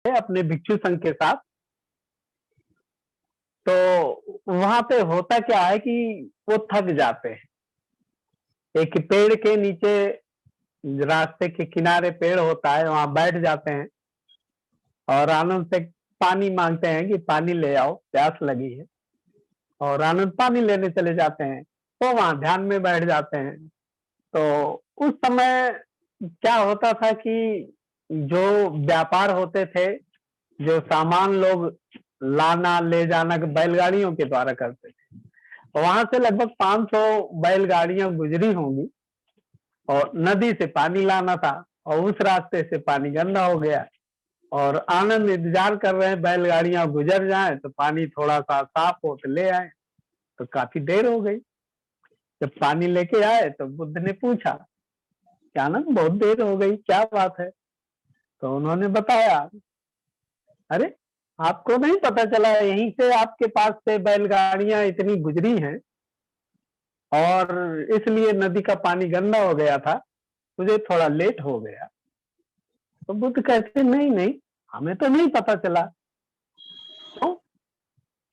अपने भिक्षु संघ के साथ। तो वहां पे होता क्या है कि वो थक जाते हैं। एक पेड़ के नीचे, रास्ते के किनारे पेड़ होता है, वहां बैठ जाते हैं और आनंद से पानी मांगते हैं कि पानी ले आओ, प्यास लगी है। और आनंद पानी लेने चले जाते हैं, तो वहां ध्यान में बैठ जाते हैं। तो उस समय क्या होता था कि जो व्यापार होते थे, जो सामान लोग लाना ले जाना बैलगाड़ियों के द्वारा करते थे, वहां से लगभग 500 बैलगाड़ियां गुजरी होंगी और नदी से पानी लाना था। और उस रास्ते से पानी गंदा हो गया और आनंद इंतजार कर रहे हैं बैलगाड़ियां गुजर जाएं तो पानी थोड़ा सा साफ हो तो ले आए। तो काफी देर हो गई। जब पानी लेके आए तो बुद्ध ने पूछा, क्या आनंद, बहुत देर हो गई, क्या बात है? तो उन्होंने बताया, अरे आपको नहीं पता चला, यहीं से आपके पास से बैलगाड़ियां इतनी गुजरी हैं और इसलिए नदी का पानी गंदा हो गया था, मुझे थोड़ा लेट हो गया। तो बुद्ध कहते, नहीं नहीं, हमें तो नहीं पता चला। क्यों?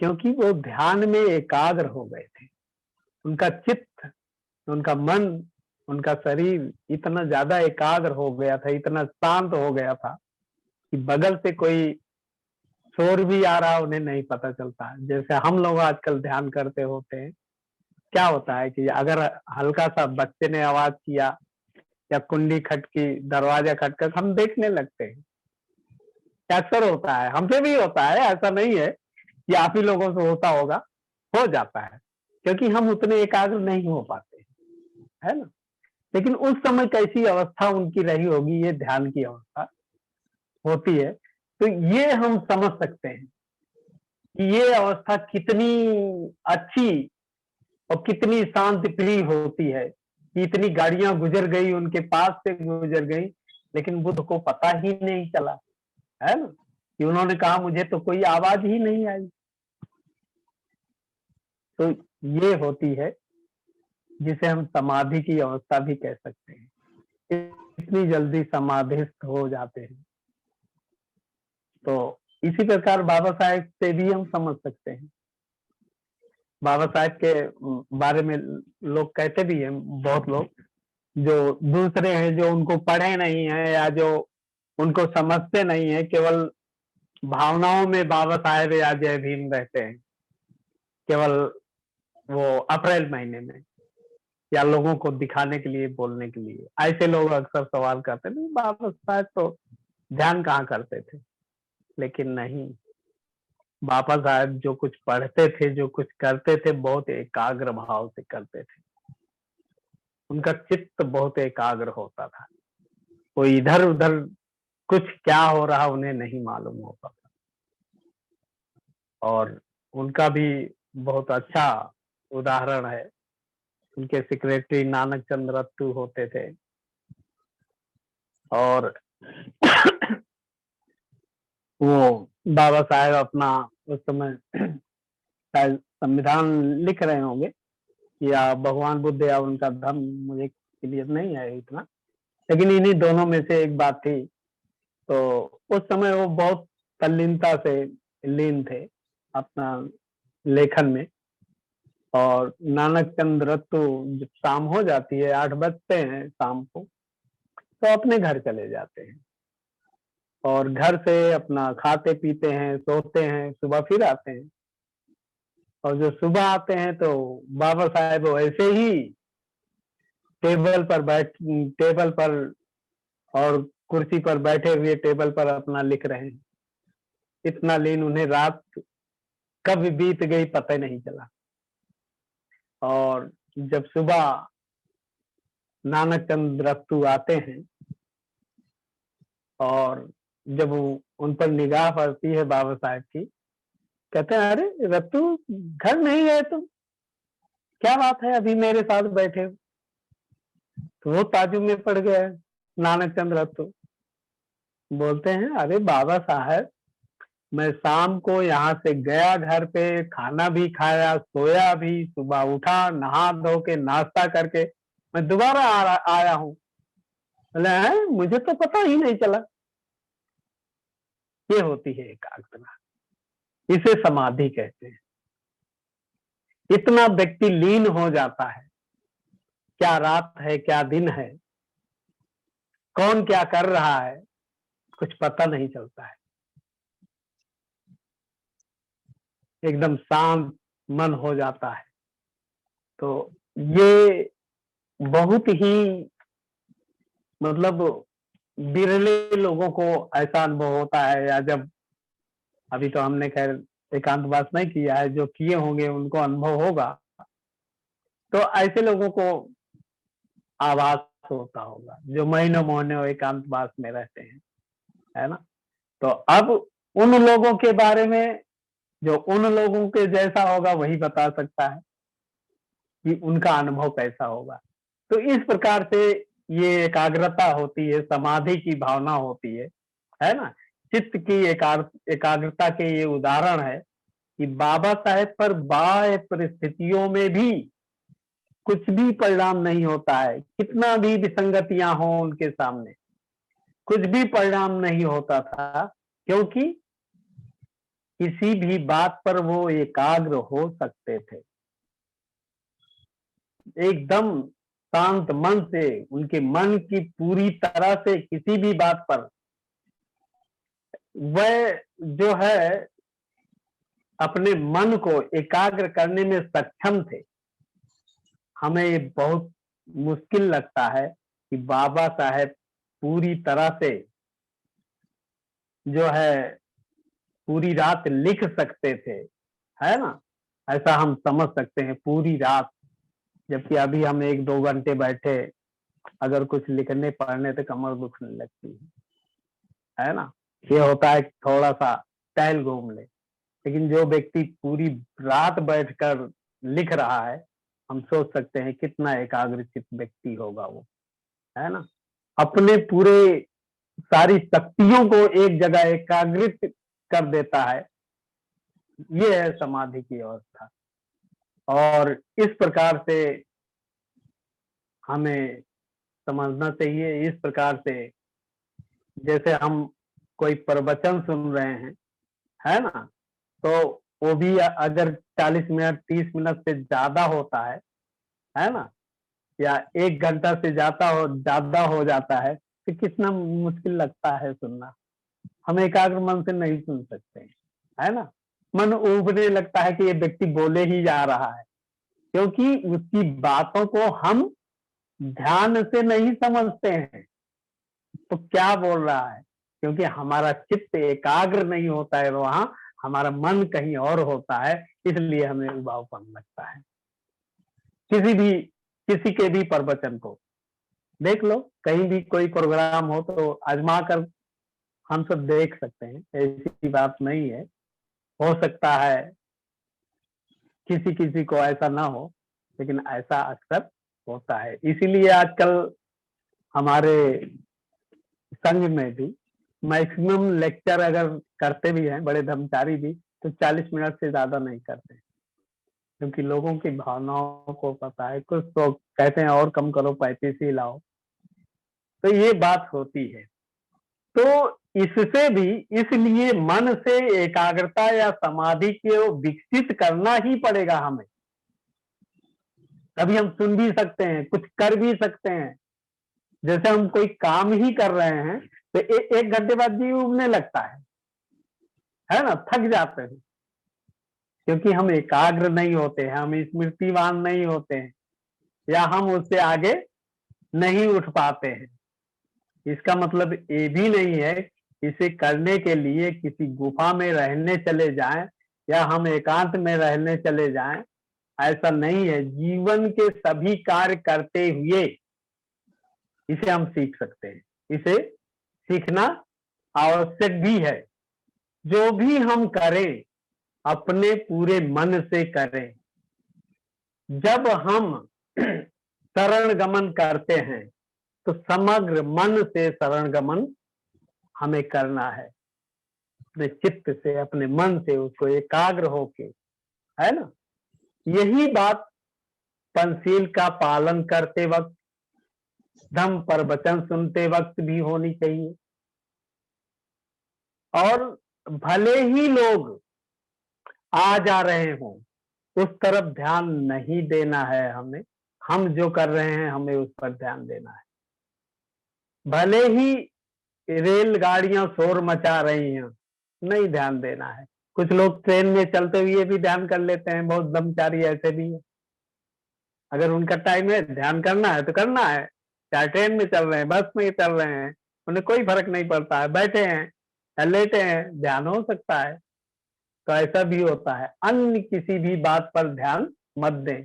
क्योंकि वो ध्यान में एकाग्र हो गए थे। उनका चित्त, उनका मन, उनका शरीर इतना ज्यादा एकाग्र हो गया था, इतना शांत हो गया था कि बगल से कोई शोर भी आ रहा उन्हें नहीं पता चलता। जैसे हम लोग आजकल ध्यान करते होते हैं, क्या होता है कि अगर हल्का सा बच्चे ने आवाज किया या कुंडी खटकी, दरवाजा खटका, हम देखने लगते हैं। अक्सर होता है, हमसे भी होता है, ऐसा नहीं है कि आप ही लोगों से होता होगा, हो जाता है, क्योंकि हम उतने एकाग्र नहीं हो पाते, है ना। लेकिन उस समय कैसी अवस्था उनकी रही होगी, ये ध्यान की अवस्था होती है। तो ये हम समझ सकते हैं कि ये अवस्था कितनी अच्छी और कितनी शांति प्रिय होती है कि इतनी गाड़ियां गुजर गई, उनके पास से गुजर गई, लेकिन बुद्ध को पता ही नहीं चला, है ना, कि उन्होंने कहा मुझे तो कोई आवाज ही नहीं आई। तो ये होती है जिसे हम समाधि की अवस्था भी कह सकते हैं। इतनी जल्दी समाधिस्थ हो जाते हैं। तो इसी प्रकार बाबा साहेब से भी हम समझ सकते हैं। बाबा साहेब के बारे में लोग कहते भी हैं, बहुत लोग जो दूसरे हैं, जो उनको पढ़े नहीं है या जो उनको समझते नहीं है, केवल भावनाओं में बाबा साहेब या जय भीम रहते हैं, केवल वो अप्रैल महीने में या लोगों को दिखाने के लिए, बोलने के लिए। ऐसे लोग अक्सर सवाल करते हैं, बाबा साहेब तो ध्यान कहाँ करते थे। लेकिन नहीं, बाबा साहेब जो कुछ पढ़ते थे, जो कुछ करते थे, बहुत एकाग्र भाव से करते थे। उनका चित्त बहुत एकाग्र होता था। वो इधर उधर कुछ क्या हो रहा उन्हें नहीं मालूम होता था। और उनका भी बहुत अच्छा उदाहरण है, उनके सेक्रेटरी नानक चंद रत्तू होते थे। और वो बाबा साहेब अपना उस समय शायद संविधान लिख रहे होंगे, या भगवान बुद्ध या उनका धर्म, मुझे क्लियर नहीं है इतना, लेकिन इन्हीं दोनों में से एक बात थी। तो उस समय वो बहुत तल्लीनता से लीन थे अपना लेखन में। और नानक चंद रत्तू जब शाम हो जाती है, 8 बजते हैं शाम को, तो अपने घर चले जाते हैं और घर से अपना खाते पीते हैं, सोते हैं, सुबह फिर आते हैं। और जो सुबह आते हैं तो बाबा साहेब वैसे ही टेबल पर और कुर्सी पर बैठे हुए टेबल पर अपना लिख रहे हैं। इतना लीन, उन्हें रात कब बीत गई पता नहीं चला। और जब सुबह नानक चंद रत्तू आते हैं और जब उन पर निगाह पड़ती है बाबा साहेब की, कहते हैं, अरे रत्तू, घर नहीं गए तुम? क्या बात है, अभी मेरे साथ बैठे हो? तो वो ताजुब में पड़ गए नानक चंद रत्तू। बोलते हैं, अरे बाबा साहब, मैं शाम को यहाँ से गया, घर पे खाना भी खाया, सोया भी, सुबह उठा, नहा धो के नाश्ता करके मैं दोबारा आया हूँ। बोले हैं, मुझे तो पता ही नहीं चला। ये होती है एकाग्रता, इसे समाधि कहते हैं। इतना व्यक्ति लीन हो जाता है, क्या रात है क्या दिन है, कौन क्या कर रहा है, कुछ पता नहीं चलता है। एकदम शांत मन हो जाता है। तो ये बहुत ही मतलब बिरले लोगों को ऐसा अनुभव होता है, या जब अभी तो हमने खैर एकांतवास नहीं किया है, जो किए होंगे उनको अनुभव होगा। तो ऐसे लोगों को आभास होता होगा जो महीनों महीनों एकांतवास में रहते हैं, है ना। तो अब उन लोगों के बारे में, जो उन लोगों के जैसा होगा वही बता सकता है कि उनका अनुभव कैसा होगा। तो इस प्रकार से ये एकाग्रता होती है, समाधि की भावना होती है ना। चित्त की एकाग्रता के ये उदाहरण है कि बाबा साहेब पर बाह्य परिस्थितियों में भी कुछ भी परिणाम नहीं होता है, कितना भी विसंगतियां हों उनके सामने, कुछ भी परिणाम नहीं होता था, क्योंकि किसी भी बात पर वो एकाग्र हो सकते थे। एकदम शांत मन से, उनके मन की पूरी तरह से किसी भी बात पर वह जो है अपने मन को एकाग्र करने में सक्षम थे। हमें ये बहुत मुश्किल लगता है कि बाबा साहेब पूरी तरह से जो है पूरी रात लिख सकते थे, है ना। ऐसा हम समझ सकते हैं पूरी रात, जबकि अभी हम 1-2 घंटे बैठे अगर कुछ लिखने पढ़ने तो कमर दुखने लगती है ना। ये होता है थोड़ा सा टहल घूम ले, लेकिन जो व्यक्ति पूरी रात बैठकर लिख रहा है, हम सोच सकते हैं कितना एकाग्रचित व्यक्ति होगा वो, है ना। अपने पूरे सारी शक्तियों को एक जगह एकाग्रित कर देता है। ये है समाधि की अवस्था। और इस प्रकार से हमें समझना चाहिए। इस प्रकार से जैसे हम कोई प्रवचन सुन रहे हैं, है ना, तो वो भी अगर 40 मिनट 30 मिनट से ज्यादा होता है ना, या 1 घंटा से ज्यादा हो जाता है, तो कितना मुश्किल लगता है सुनना। हम एकाग्र मन से नहीं सुन सकते, है ना। मन उबने लगता है कि ये व्यक्ति बोले ही जा रहा है, क्योंकि उसकी बातों को हम ध्यान से नहीं समझते हैं तो क्या बोल रहा है, क्योंकि हमारा चित्त एकाग्र नहीं होता है, वहां हमारा मन कहीं और होता है, इसलिए हमें उबाऊपन लगता है। किसी के भी प्रवचन को देख लो, कहीं भी कोई प्रोग्राम हो तो आजमा कर हम सब देख सकते हैं, ऐसी बात नहीं है। हो सकता है किसी किसी को ऐसा ना हो, लेकिन ऐसा अक्सर होता है। इसीलिए आजकल हमारे संघ में भी मैक्सिमम लेक्चर अगर करते भी हैं बड़े धर्मचारी भी, तो 40 मिनट से ज्यादा नहीं करते, क्योंकि लोगों की भावनाओं को पता है। कुछ तो कहते हैं और कम करो 35 ही लाओ, तो ये बात होती है। तो इससे भी, इसलिए मन से एकाग्रता या समाधि को विकसित करना ही पड़ेगा हमें। तभी हम सुन भी सकते हैं, कुछ कर भी सकते हैं। जैसे हम कोई काम ही कर रहे हैं तो 1 घंटे बाद जी उबने लगता है ना, थक जाते हैं, क्योंकि हम एकाग्र नहीं होते हैं, हम स्मृतिवान नहीं होते हैं, या हम उससे आगे नहीं उठ पाते हैं। इसका मतलब ये भी नहीं है इसे करने के लिए किसी गुफा में रहने चले जाएं या हम एकांत में रहने चले जाएं, ऐसा नहीं है। जीवन के सभी कार्य करते हुए इसे हम सीख सकते हैं। इसे सीखना आवश्यक भी है। जो भी हम करें अपने पूरे मन से करें। जब हम शरण गमन करते हैं तो समग्र मन से शरण गमन हमें करना है, अपने चित्त से, अपने मन से उसको एकाग्र होके, है ना। यही बात पंचशील का पालन करते वक्त, धम्म प्रवचन सुनते वक्त भी होनी चाहिए। और भले ही लोग आ जा रहे हों, उस तरफ ध्यान नहीं देना है हमें। हम जो कर रहे हैं हमें उस पर ध्यान देना है। भले ही रेलगाड़ियां शोर मचा रही हैं, नहीं ध्यान देना है। कुछ लोग ट्रेन में चलते हुए भी ध्यान कर लेते हैं, बहुत ब्रह्मचारी ऐसे भी है। अगर उनका टाइम है ध्यान करना है तो करना है, चाहे ट्रेन में चल रहे हैं, बस में चल रहे हैं, उन्हें कोई फर्क नहीं पड़ता है। बैठे हैं या लेटे हैं, ध्यान हो सकता है। तो ऐसा भी होता है। अन्य किसी भी बात पर ध्यान मत दें,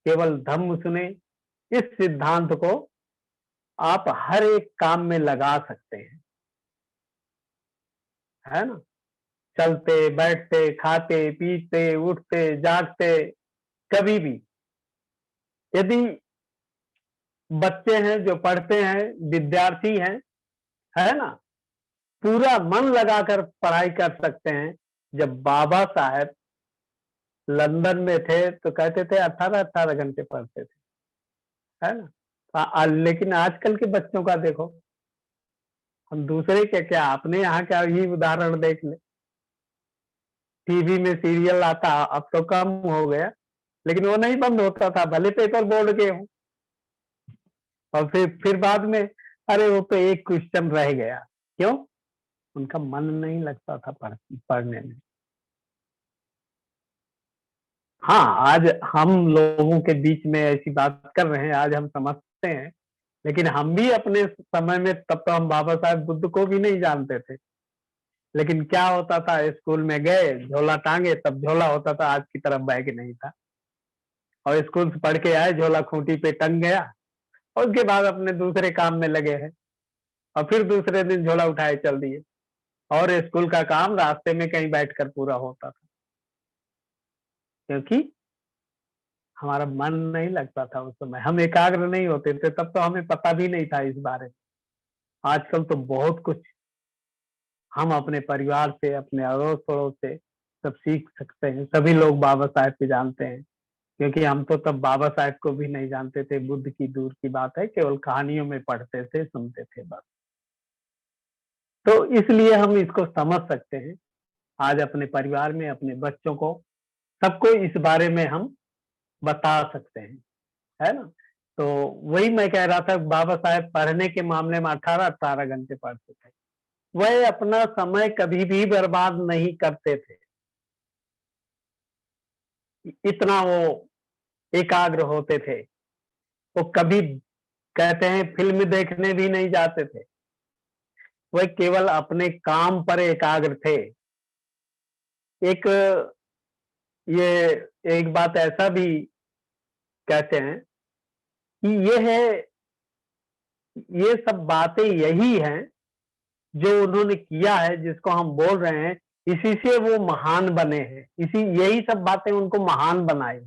केवल धम्म सुने। इस सिद्धांत को आप हर एक काम में लगा सकते हैं, है ना। चलते बैठते, खाते पीते, उठते जागते, कभी भी। यदि बच्चे हैं जो पढ़ते हैं, विद्यार्थी हैं, है ना, पूरा मन लगाकर पढ़ाई कर सकते हैं। जब बाबा साहेब लंदन में थे तो कहते थे 18-18 घंटे पढ़ते थे, है ना। लेकिन आजकल के बच्चों का देखो, हम दूसरे के क्या, अपने यहाँ का ही उदाहरण देख ले। टीवी में सीरियल आता, अब तो कम हो गया, लेकिन वो नहीं बंद होता था, भले पेपर बोर्ड के हो। और फिर बाद में, अरे वो तो एक क्वेश्चन रह गया, क्यों? उनका मन नहीं लगता था पढ़ने में। हाँ, आज हम लोगों के बीच में ऐसी बात कर रहे हैं, आज हम समझते हैं। लेकिन हम भी अपने समय में, तब तो हम बाबा साहेब बुद्ध को भी नहीं जानते थे। लेकिन क्या होता था, स्कूल में गए, झोला टांगे, तब झोला होता था, आज की तरफ बैग नहीं था। और स्कूल से पढ़ के आए, झोला खूंटी पे टंग गया, और उसके बाद अपने दूसरे काम में लगे हैं। और फिर दूसरे दिन झोला उठाए चल दिए, और स्कूल का काम रास्ते में कहीं बैठकर पूरा होता था, क्योंकि हमारा मन नहीं लगता था उस समय, हम एकाग्र नहीं होते थे। तब तो हमें पता भी नहीं था इस बारे में। आजकल तो बहुत कुछ हम अपने परिवार से, अपने अड़ोस पड़ोस से सब सीख सकते हैं। सभी लोग बाबा साहेब को जानते हैं, क्योंकि हम तो तब बाबा साहेब को भी नहीं जानते थे। बुद्ध की दूर की बात है, केवल कहानियों में पढ़ते थे, सुनते थे बस। तो इसलिए हम इसको समझ सकते हैं। आज अपने परिवार में, अपने बच्चों को, सबको इस बारे में हम बता सकते हैं, है ना। तो वही मैं कह रहा था, बाबा साहेब पढ़ने के मामले में 18-18 घंटे पढ़ते थे। वह अपना समय कभी भी बर्बाद नहीं करते थे, इतना वो एकाग्र होते थे। वो कभी, कहते हैं, फिल्म देखने भी नहीं जाते थे, वह केवल अपने काम पर एकाग्र थे। एक, ये एक बात ऐसा भी कहते हैं कि ये सब बातें यही हैं जो उन्होंने किया है, जिसको हम बोल रहे हैं, इसी से वो महान बने हैं। यही सब बातें उनको महान बनाए,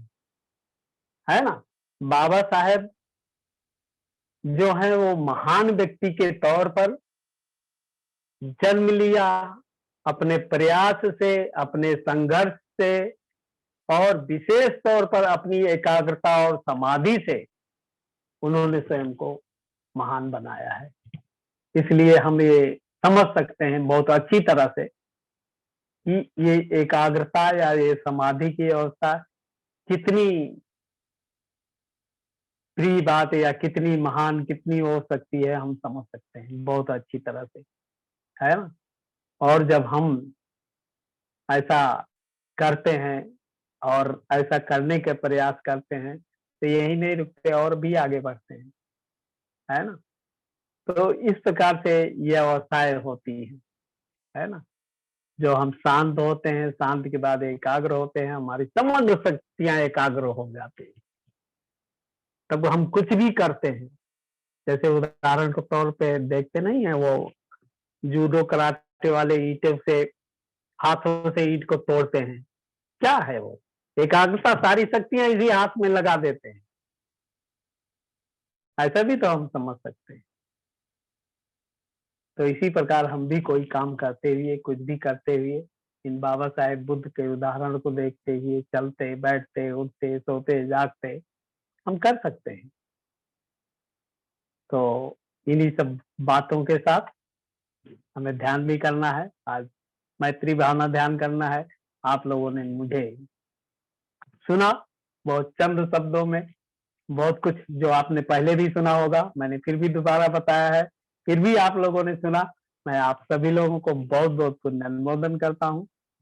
है ना। बाबा साहेब जो है वो महान व्यक्ति के तौर पर जन्म लिया, अपने प्रयास से, अपने संघर्ष से, और विशेष तौर पर अपनी एकाग्रता और समाधि से उन्होंने स्वयं को महान बनाया है। इसलिए हम ये समझ सकते हैं बहुत अच्छी तरह से कि ये एकाग्रता या ये समाधि की अवस्था कितनी प्रिय बात है, या कितनी महान, कितनी हो सकती है, हम समझ सकते हैं बहुत अच्छी तरह से, है ना। और जब हम ऐसा करते हैं और ऐसा करने के प्रयास करते हैं, तो यही नहीं रुकते, और भी आगे बढ़ते हैं, है ना। तो इस प्रकार से ये अवस्थाएं होती हैं, है ना। जो हम शांत होते हैं, शांत के बाद एकाग्र होते हैं, हमारी समग्र शक्तियां एकाग्र हो जाती है, तब हम कुछ भी करते हैं। जैसे उदाहरण के तौर पे देखते नहीं है, वो जूडो कराटे वाले ईंटों से, हाथों से ईंट को तोड़ते हैं, क्या है वो? एकाग्रता, सारी शक्तियां इसी हाथ में लगा देते हैं। ऐसा भी तो हम समझ सकते हैं। तो इसी प्रकार हम भी कोई काम करते हुए, कुछ भी करते हुए, इन बाबा साहेब बुद्ध के उदाहरण को देखते हुए, चलते बैठते, उठते सोते जागते, हम कर सकते हैं। तो इन्हीं सब बातों के साथ हमें ध्यान भी करना है। आज मैत्री भावना ध्यान करना है। आप लोगों ने मुझे सुना बहुत चंद शब्दों में, बहुत कुछ जो आपने पहले भी सुना होगा, मैंने फिर भी दोबारा बताया है, फिर भी आप लोगों ने सुना। मैं आप सभी लोगों को बहुत बहुत पुण्य अनुमोदन करता हूँ।